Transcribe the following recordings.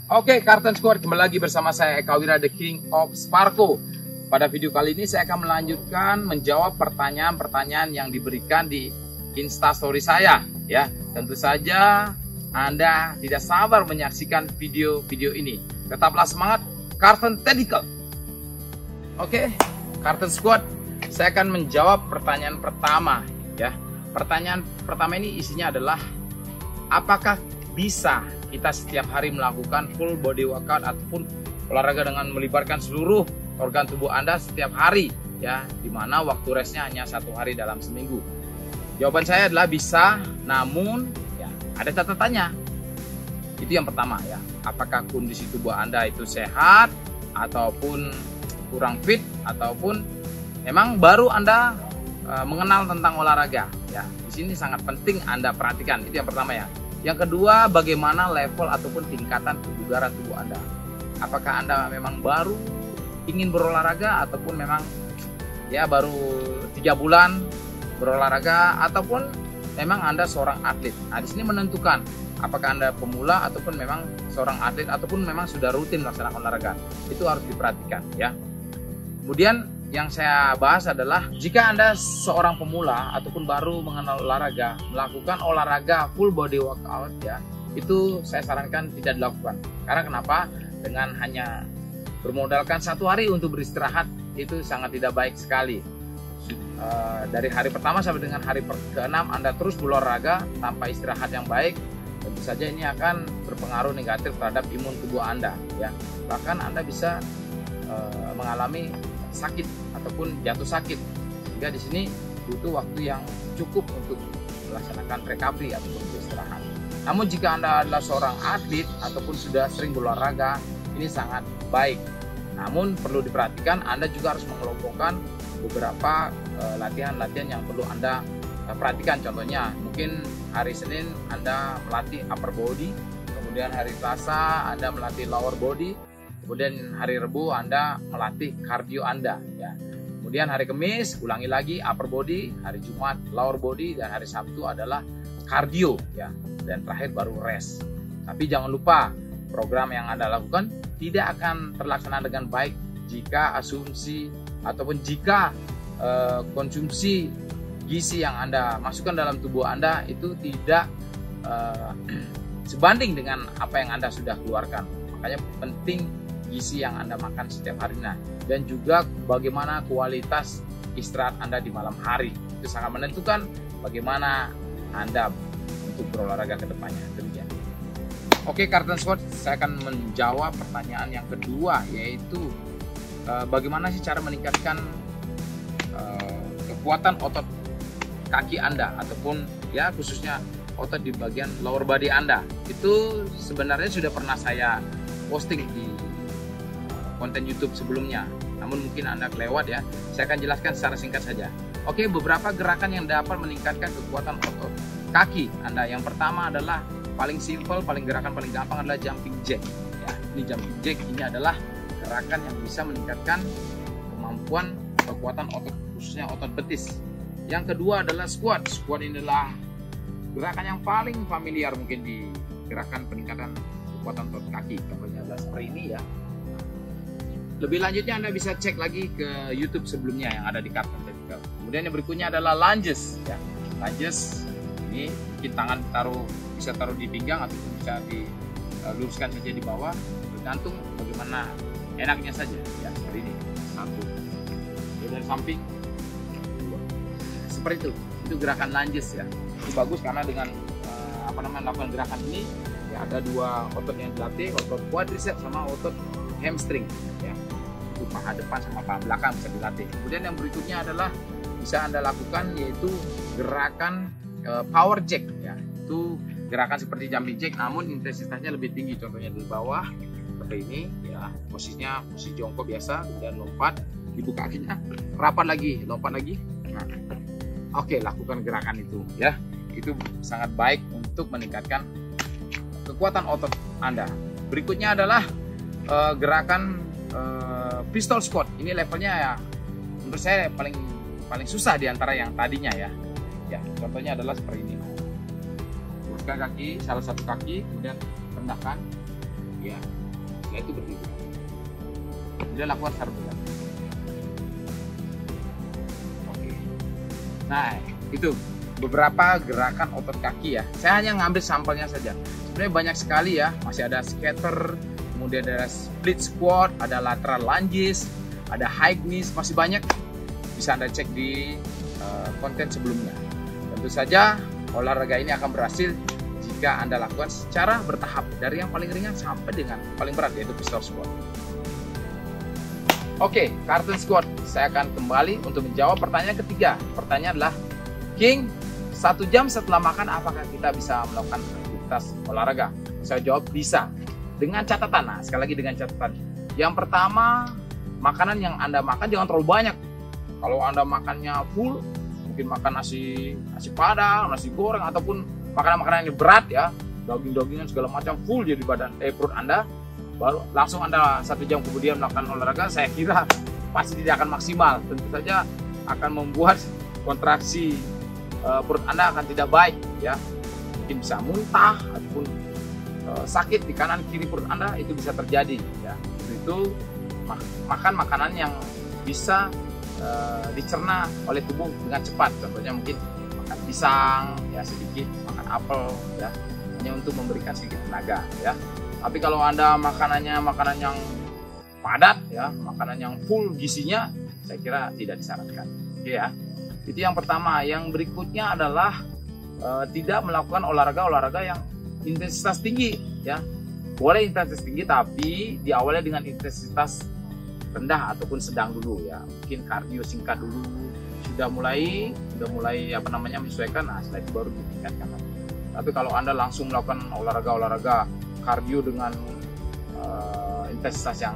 Oke, Karten Squad, kembali lagi bersama saya Eka Wira, The King of Sparko. Pada video kali ini saya akan melanjutkan menjawab pertanyaan-pertanyaan yang diberikan di Instastory saya. Ya, tentu saja Anda tidak sabar menyaksikan video-video ini. Tetaplah semangat, Karten Tactical. Oke, Karten Squad, saya akan menjawab pertanyaan pertama. Ya, pertanyaan pertama ini isinya adalah, apakah bisa kita setiap hari melakukan full body workout ataupun olahraga dengan melibatkan seluruh organ tubuh Anda setiap hari, ya, dimana waktu restnya hanya 1 hari dalam seminggu? Jawaban saya adalah bisa, namun ya ada catatannya. Itu yang pertama, ya, apakah kondisi tubuh Anda itu sehat ataupun kurang fit ataupun memang baru Anda mengenal tentang olahraga, ya. Di sini sangat penting Anda perhatikan. Itu yang pertama, ya. Yang kedua, bagaimana level ataupun tingkatan kebugaran tubuh Anda. Apakah Anda memang baru ingin berolahraga ataupun memang ya baru 3 bulan berolahraga ataupun memang Anda seorang atlet. Nah, di sini menentukan apakah Anda pemula ataupun memang seorang atlet ataupun memang sudah rutin melaksanakan olahraga. Itu harus diperhatikan, ya. Kemudian yang saya bahas adalah, jika Anda seorang pemula ataupun baru mengenal olahraga, melakukan olahraga full body workout, ya, itu saya sarankan tidak dilakukan. Karena kenapa? Dengan hanya bermodalkan 1 hari untuk beristirahat, itu sangat tidak baik sekali. Dari hari pertama sampai dengan hari ke-6 Anda terus berolahraga tanpa istirahat yang baik, tentu saja ini akan berpengaruh negatif terhadap imun tubuh Anda, ya. Bahkan Anda bisa mengalami sakit ataupun jatuh sakit. Sehingga di sini butuh waktu yang cukup untuk melaksanakan recovery ataupun beristirahat. Namun jika Anda adalah seorang atlet ataupun sudah sering berolahraga, ini sangat baik. Namun perlu diperhatikan, Anda juga harus mengelompokkan beberapa latihan-latihan yang perlu Anda perhatikan. Contohnya, mungkin hari Senin Anda melatih upper body, kemudian hari Selasa Anda melatih lower body, kemudian hari Rabu Anda melatih cardio Anda, ya. Kemudian hari Kamis ulangi lagi upper body, hari Jumat lower body, dan hari Sabtu adalah cardio, ya. Dan terakhir baru rest. Tapi jangan lupa, program yang Anda lakukan tidak akan terlaksana dengan baik jika asumsi ataupun jika konsumsi gizi yang Anda masukkan dalam tubuh Anda itu tidak sebanding dengan apa yang Anda sudah keluarkan. Makanya penting gizi yang Anda makan setiap harinya, dan juga bagaimana kualitas istirahat Anda di malam hari. Itu sangat menentukan bagaimana Anda untuk berolahraga ke depannya. Demikian. Oke, Karten Squad, saya akan menjawab pertanyaan yang kedua, yaitu bagaimana sih cara meningkatkan kekuatan otot kaki Anda ataupun ya khususnya otot di bagian lower body Anda. Itu sebenarnya sudah pernah saya posting di konten YouTube sebelumnya, namun mungkin Anda kelewat, ya. Saya akan jelaskan secara singkat saja. Oke, beberapa gerakan yang dapat meningkatkan kekuatan otot kaki Anda. Yang pertama adalah paling simple, gerakan paling gampang adalah jumping jack, ya. Ini jumping jack ini adalah gerakan yang bisa meningkatkan kemampuan kekuatan otot, khususnya otot betis. Yang kedua adalah squat. Squat ini adalah gerakan yang paling familiar mungkin di gerakan peningkatan kekuatan otot kaki. Contohnya adalah seperti ini, ya. Lebih lanjutnya Anda bisa cek lagi ke YouTube sebelumnya yang ada di Karten Tactical. Kemudian yang berikutnya adalah lunges, ya. Lunges ini mungkin tangan bisa taruh di pinggang atau bisa diluruskan saja di bawah, tergantung bagaimana enaknya saja, ya. Seperti ini, 1, dari samping 2, seperti itu. Itu gerakan lunges, ya. Itu bagus karena dengan melakukan gerakan ini, ya, ada 2 otot yang dilatih, otot quadriceps sama otot hamstring, ya. Itu paha depan sama paha belakang bisa dilatih. Kemudian yang berikutnya adalah bisa Anda lakukan, yaitu gerakan power jack, ya. Itu gerakan seperti jumping jack namun intensitasnya lebih tinggi. Contohnya di bawah seperti ini, ya, posisinya posisi jongkok biasa, kemudian lompat, dibuka kakinya, rapat lagi, lompat lagi. Nah, oke, lakukan gerakan itu, ya. Itu sangat baik untuk meningkatkan kekuatan otot Anda. Berikutnya adalah gerakan pistol squat. Ini levelnya, ya, menurut saya paling susah di antara yang tadinya, ya. Ya, contohnya adalah seperti ini. Luruskan kaki, salah satu kaki, kemudian rendahkan, ya. yaitu berdiri. Kemudian lakukan secara bergantian. Oke. Nah, itu beberapa gerakan otot kaki ya. Saya hanya ngambil sampelnya saja. Sebenarnya banyak sekali ya. Masih ada scatter, kemudian ada split squat, ada lateral lunges, ada high knees, masih banyak. Bisa Anda cek di konten sebelumnya. Tentu saja olahraga ini akan berhasil jika Anda lakukan secara bertahap dari yang paling ringan sampai dengan paling berat, yaitu pistol squat. Oke, curtain squat. Saya akan kembali untuk menjawab pertanyaan ketiga. Pertanyaan adalah, King, 1 jam setelah makan apakah kita bisa melakukan aktivitas olahraga? Saya jawab bisa. Dengan catatan, nah sekali lagi dengan catatan. Yang pertama, makanan yang Anda makan jangan terlalu banyak. Kalau Anda makannya full, mungkin makan nasi padang, nasi goreng, ataupun makanan-makanan yang berat ya, daging-dagingan segala macam full jadi perut Anda, baru langsung Anda 1 jam kemudian melakukan olahraga, saya kira pasti tidak akan maksimal. Tentu saja akan membuat kontraksi perut Anda akan tidak baik ya, mungkin bisa muntah ataupun sakit di kanan kiri perut Anda, itu bisa terjadi ya. Itu makan makanan yang bisa dicerna oleh tubuh dengan cepat. Contohnya mungkin makan pisang ya, sedikit makan apel ya, hanya untuk memberikan sedikit tenaga ya. Tapi kalau Anda makanan yang padat ya, makanan yang full gizinya, saya kira tidak disarankan. Oke ya. Itu yang pertama. Yang berikutnya adalah tidak melakukan olahraga yang intensitas tinggi ya. Boleh intensitas tinggi, tapi diawali dengan intensitas rendah ataupun sedang dulu ya. Mungkin kardio singkat dulu, sudah mulai menyesuaikan, nah setelah itu baru ditingkatkan. Tapi kalau Anda langsung melakukan olahraga kardio dengan intensitas yang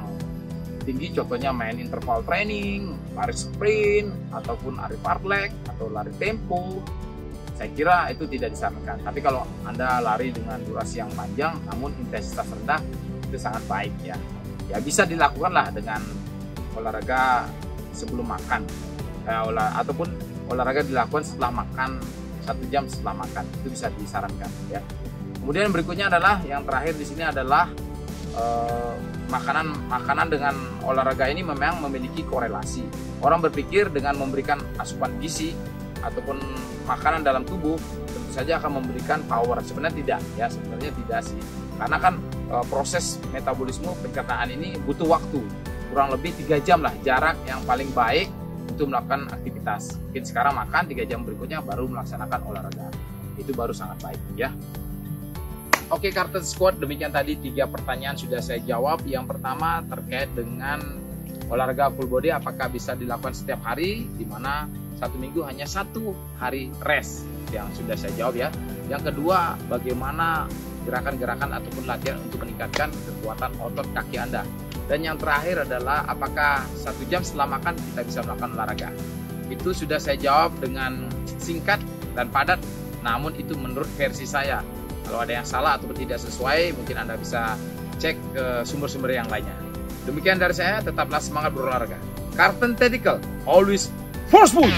tinggi, contohnya main interval training, lari sprint, ataupun lari fartlek atau lari tempo, saya kira itu tidak disarankan. Tapi kalau Anda lari dengan durasi yang panjang namun intensitas rendah, itu sangat baik ya. Ya bisa dilakukanlah dengan olahraga sebelum makan ataupun olahraga dilakukan setelah makan, 1 jam setelah makan, itu bisa disarankan ya. Kemudian berikutnya adalah yang terakhir di sini adalah makanan dengan olahraga ini memang memiliki korelasi. Orang berpikir dengan memberikan asupan gizi ataupun makanan dalam tubuh tentu saja akan memberikan power. Sebenarnya tidak ya, sebenarnya tidak sih. Karena kan proses metabolisme pencernaan ini butuh waktu. Kurang lebih 3 jam lah jarak yang paling baik untuk melakukan aktivitas. Mungkin sekarang makan, 3 jam berikutnya baru melaksanakan olahraga. Itu baru sangat baik ya. Oke, curtain squat, demikian tadi 3 pertanyaan sudah saya jawab. Yang pertama terkait dengan olahraga full body apakah bisa dilakukan setiap hari, di mana 1 minggu hanya 1 hari rest, yang sudah saya jawab ya. Yang kedua, bagaimana gerakan-gerakan ataupun latihan untuk meningkatkan kekuatan otot kaki Anda. Dan yang terakhir adalah apakah 1 jam setelah makan kita bisa melakukan olahraga. Itu sudah saya jawab dengan singkat dan padat, namun itu menurut versi saya. Kalau ada yang salah ataupun tidak sesuai, mungkin Anda bisa cek ke sumber-sumber yang lainnya. Demikian dari saya, tetaplah semangat berolahraga. Carlton Tactical, always forceful!